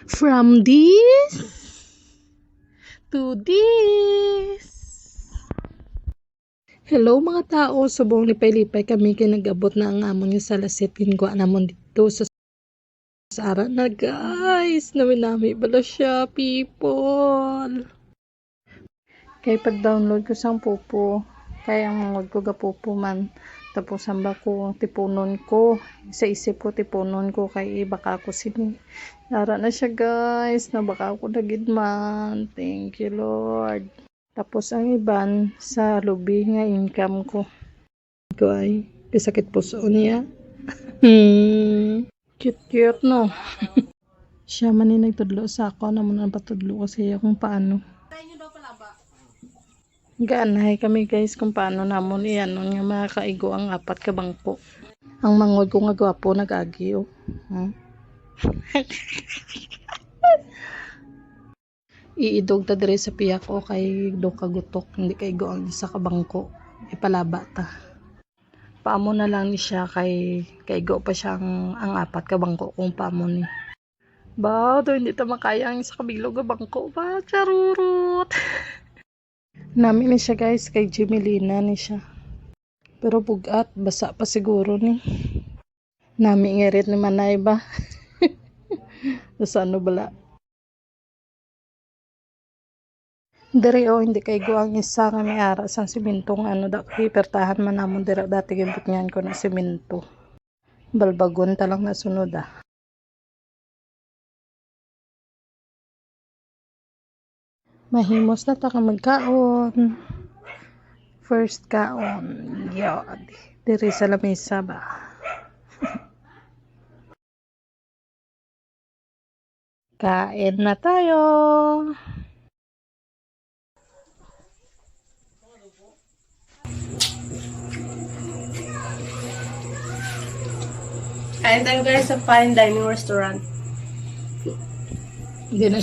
From this to this. Hello mga tao, subong lipay-lipay kami kay nag-abot na ang amon nga salasit ginkuha namon dito sa Sara na guys. Nami bala siya people. Kay pag-download ko sang pupo, kay ang mangod ko gapupo man. Tapos samba ko tipunon ko. Sa isip ko tipunon ko kay baka ako sini. Nara na siya guys, na baka ako nagidman. Thank you Lord. Tapos ang iban sa lubi nga income ko. Ito ay pisakit puso niya. Cute no. Siya man ni nagtudlo sa ako naman ang patudlo kasi kung paano. Gaanahay kami guys kung paano namon iyan nga makaigo ang apat ka bangko. Ang mangod ko nga gwapo nag-agi oh. Iidog ta dire sa piyak o kay do kagutok hindi kay go ang isa ka bangko ipalaba ta. Paamo na lang ni siya kay go pa siyang ang apat ka bangko kung paamo ni. Ba, to hindi ta makaya ang isa ka bilog nga bangko ba charurut. Nami ni siya guys kay Jimelina ni siya. Pero bugat basa pa siguro ni. Nami ngerit ni manay ba. Sa ano bala. Dere o hindi kay guang isa nga may ara sang simintong ano da hipertahan man namon dira dati gimbut ngan ko na simento. Balbagon ta lang nasunod ah. Mahimos na ta ka magkaon. First kaon. Yod. Diri sa lamesa ba. Kain na tayo. Kain tayo guys sa fine dining restaurant. Hindi na